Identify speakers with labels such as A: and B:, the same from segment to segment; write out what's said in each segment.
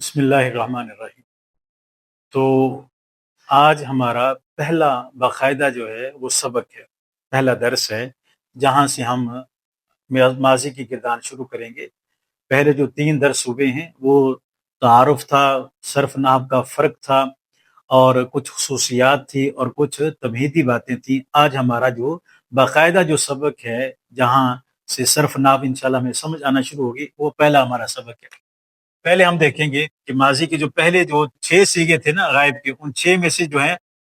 A: بسم اللہ الرحمن الرحیم۔ تو آج ہمارا پہلا باقاعدہ جو ہے وہ سبق ہے، پہلا درس ہے، جہاں سے ہم ماضی کی کردار شروع کریں گے۔ پہلے جو 3 درس ہوئے ہیں وہ تعارف تھا، صرف نحو کا فرق تھا، اور کچھ خصوصیات تھی اور کچھ تمہیدی باتیں تھیں۔ آج ہمارا جو باقاعدہ جو سبق ہے، جہاں سے صرف نحو انشاءاللہ ہمیں سمجھ آنا شروع ہوگی، وہ پہلا ہمارا سبق ہے۔ پہلے ہم دیکھیں گے کہ ماضی کے جو پہلے جو 6 سیغے تھے نا غائب کے، ان 6 میں سے جو ہے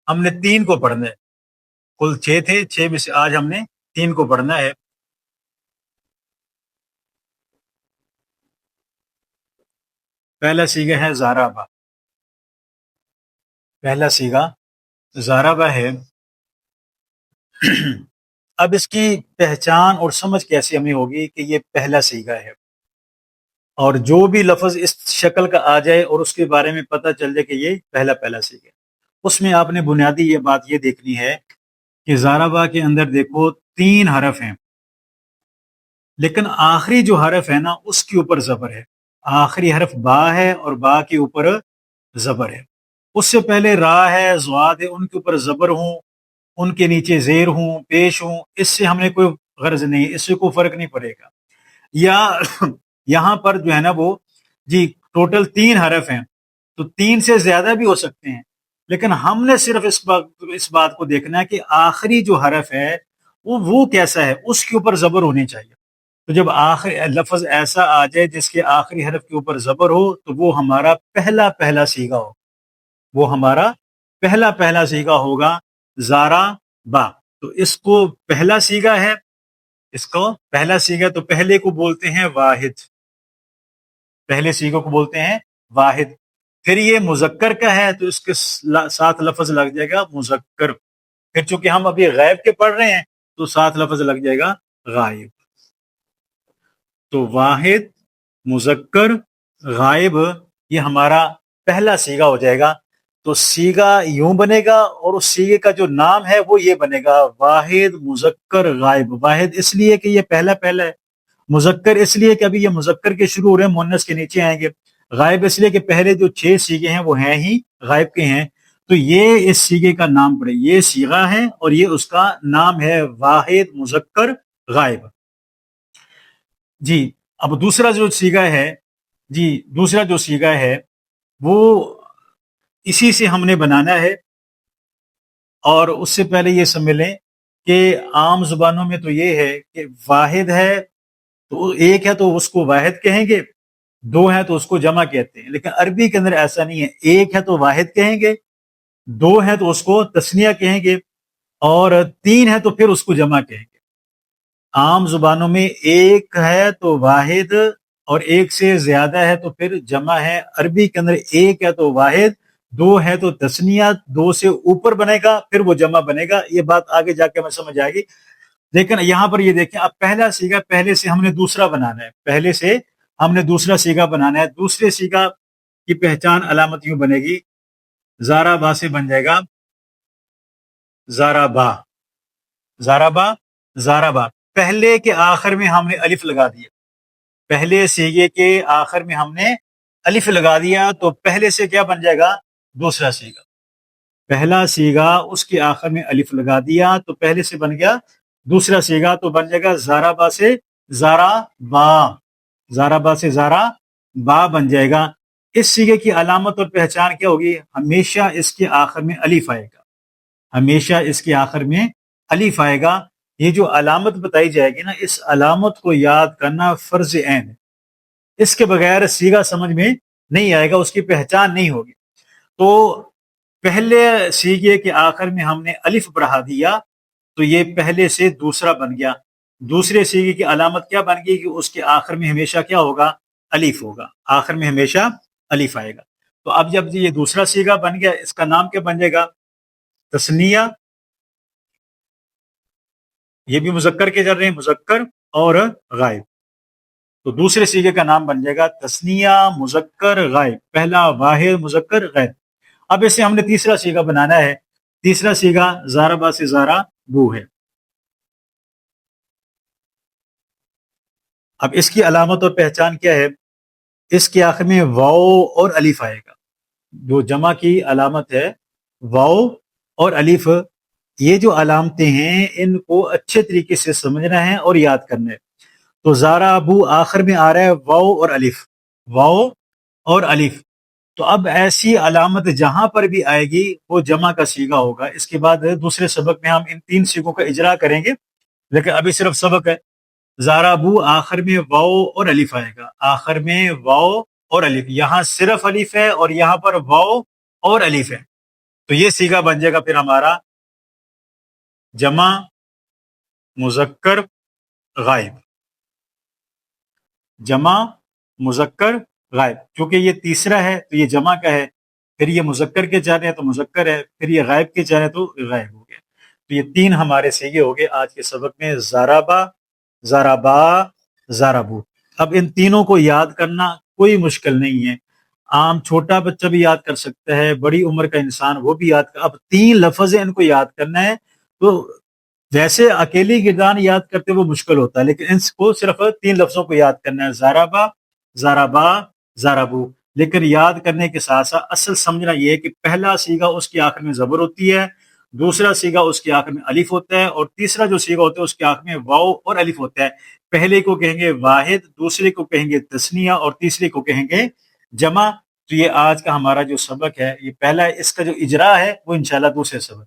A: ہم نے 3 کو پڑھنا ہے۔ کل 6 تھے، 6 میں سے آج ہم نے 3 کو پڑھنا ہے۔ پہلا سیغہ ہے زارابا، پہلا سیغہ زارابا ہے۔ اب اس کی پہچان اور سمجھ کیسے ہمیں ہوگی کہ یہ پہلا سیغہ ہے، اور جو بھی لفظ اس شکل کا آ جائے اور اس کے بارے میں پتہ چل جائے کہ یہ پہلا سیغہ ہے، اس میں آپ نے بنیادی یہ بات یہ دیکھنی ہے کہ زارابا کے اندر دیکھو 3 حرف ہیں، لیکن آخری جو حرف ہے نا اس کے اوپر زبر ہے۔ آخری حرف با ہے اور با کے اوپر زبر ہے۔ اس سے پہلے را ہے، زواد ہے، ان کے اوپر زبر ہوں، ان کے نیچے زیر ہوں، پیش ہوں، اس سے ہم نے کوئی غرض نہیں، اس سے کوئی فرق نہیں پڑے گا۔ یا یہاں پر جو ہے نا وہ جی ٹوٹل 3 حرف ہیں، تو 3 سے زیادہ بھی ہو سکتے ہیں، لیکن ہم نے صرف اس بات کو دیکھنا ہے کہ آخری جو حرف ہے وہ کیسا ہے، اس کے اوپر زبر ہونی چاہیے۔ تو جب آخری لفظ ایسا آ جائے جس کے آخری حرف کے اوپر زبر ہو، تو وہ ہمارا پہلا سیغہ ہو، وہ ہمارا پہلا سیغہ ہوگا زارا با۔ تو اس کو پہلا سیغہ ہے، اس کو پہلا سیغہ، تو پہلے کو بولتے ہیں واحد، پہلے سیغہ کو بولتے ہیں واحد۔ پھر یہ مذکر کا ہے تو اس کے ساتھ لفظ لگ جائے گا مذکر۔ پھر چونکہ ہم ابھی غائب کے پڑھ رہے ہیں تو ساتھ لفظ لگ جائے گا غائب۔ تو واحد، مذکر، غائب، یہ ہمارا پہلا سیغہ ہو جائے گا۔ تو سیغہ یوں بنے گا، اور اس سیغے کا جو نام ہے وہ یہ بنے گا واحد مذکر غائب۔ واحد اس لیے کہ یہ پہلا ہے، مذکر اس لیے کہ ابھی یہ مذکر کے شروع ہو رہے ہیں، مؤنث کے نیچے آئیں گے، غائب اس لیے کہ پہلے جو 6 سیغے ہیں وہ ہیں ہی غائب کے ہیں۔ تو یہ اس سیغے کا نام پڑے، یہ سیغہ ہے اور یہ اس کا نام ہے واحد مذکر غائب۔ جی اب دوسرا جو سیغہ ہے وہ اسی سے ہم نے بنانا ہے۔ اور اس سے پہلے یہ سمجھ لیں کہ عام زبانوں میں تو یہ ہے کہ واحد ہے تو ایک ہے تو اس کو واحد کہیں گے، 2 ہے تو اس کو جمع کہتے ہیں، لیکن عربی کے اندر ایسا نہیں ہے۔ ایک ہے تو واحد کہیں گے، 2 ہے تو اس کو تثنیہ کہیں گے، اور 3 ہے تو پھر اس کو جمع کہیں گے۔ عام زبانوں میں ایک ہے تو واحد، اور ایک سے زیادہ ہے تو پھر جمع ہے۔ عربی کے اندر ایک ہے تو واحد، 2 ہے تو تثنیہ، 2 سے اوپر بنے گا پھر وہ جمع بنے گا۔ یہ بات آگے جا کے ہمیں سمجھ آئے گی، لیکن یہاں پر یہ دیکھیں اب پہلا سیغہ، پہلے سے ہم نے دوسرا بنانا ہے، پہلے سے ہم نے دوسرا سیغہ بنانا ہے۔ دوسرے سیغہ کی پہچان علامت یوں بنے گی، زارابا سے بن جائے گا زارابا، زارابا۔ پہلے کے آخر میں ہم نے الف لگا دیا، پہلے سیغے کے آخر میں ہم نے الف لگا دیا، تو پہلے سے کیا بن جائے گا؟ دوسرا سیغہ۔ پہلا سیغہ اس کے آخر میں الف لگا دیا تو پہلے سے بن گیا دوسرا سیغہ، تو بن جائے گا زارابا سے زارابا، زارابا سے زارابا بن جائے گا۔ اس سیغے کی علامت اور پہچان کیا ہوگی؟ ہمیشہ اس کے آخر میں الف آئے گا، ہمیشہ اس کے آخر میں الف آئے گا۔ یہ جو علامت بتائی جائے گی نا، اس علامت کو یاد کرنا فرض عین ہے، اس کے بغیر سیغہ سمجھ میں نہیں آئے گا، اس کی پہچان نہیں ہوگی۔ تو پہلے سیغے کے آخر میں ہم نے الف بڑھا دیا تو یہ پہلے سے دوسرا بن گیا۔ دوسرے سیغے کی علامت کیا بن گئی کہ اس کے آخر میں ہمیشہ کیا ہوگا؟ الف ہوگا، آخر میں ہمیشہ الف آئے گا۔ تو اب جب یہ دوسرا سیغہ بن گیا، اس کا نام کیا بن جائے گا؟ تثنیہ، یہ بھی مذکر کے چل رہے ہیں، مذکر اور غائب۔ تو دوسرے سیغے کا نام بن جائے گا تثنیہ مذکر غائب، پہلا واحد مذکر غائب۔ اب اسے ہم نے تیسرا سیغہ بنانا ہے۔ تیسرا سیغہ زارابا سے زارابو ہے۔ اب اس کی علامت اور پہچان کیا ہے؟ اس کے آخر میں واو اور الف آئے گا. جو جمع کی علامت ہے واو اور الف، یہ جو علامتیں ہیں ان کو اچھے طریقے سے سمجھنا ہے اور یاد کرنا ہے. تو زارا ابو آخر میں آ رہا ہے واو اور الف، واو اور الف. تو اب ایسی علامت جہاں پر بھی آئے گی وہ جمع کا صیغہ ہوگا. اس کے بعد دوسرے سبق میں ہم ان 3 صیغوں کا اجرا کریں گے، لیکن ابھی صرف سبق ہے. زارا ابو آخر میں واو اور الف آئے گا، آخر میں واو اور الف. یہاں صرف الف ہے اور یہاں پر واو اور الف ہے. تو یہ صیغہ بن جائے گا پھر ہمارا جمع مذکر غائب. جمع مذکر غائب، کیونکہ یہ تیسرا ہے تو یہ جمع کا ہے، پھر یہ مذکر کے جا رہے ہیں تو مذکر ہے، پھر یہ غائب کے جا رہے ہیں تو غائب ہو گیا. تو یہ 3 ہمارے صیغے ہو گئے آج کے سبق میں، زارابا، زارابا، زارابو. اب ان تینوں کو یاد کرنا کوئی مشکل نہیں ہے، عام چھوٹا بچہ بھی یاد کر سکتا ہے، بڑی عمر کا انسان وہ بھی یاد کر. اب 3 لفظ ہیں، ان کو یاد کرنا ہے. تو ویسے اکیلی گردان یاد کرتے وہ مشکل ہوتا ہے، لیکن ان کو صرف 3 لفظوں کو یاد کرنا ہے، زارابا، زارابا، زارابو. لیکن یاد کرنے کے ساتھ ساتھ اصل سمجھنا یہ ہے کہ پہلا صیغہ اس کے آخر میں زبر ہوتی ہے، دوسرا صیغہ اس کے آخر میں الف ہوتا ہے، اور تیسرا جو صیغہ ہوتا ہے اس کے آخر میں واو اور الف ہوتا ہے. پہلے کو کہیں گے واحد، دوسرے کو کہیں گے تثنیہ، اور تیسرے کو کہیں گے جمع. تو یہ آج کا ہمارا جو سبق ہے یہ پہلا ہے، اس کا جو اجرا ہے وہ انشاءاللہ دوسرے سبق.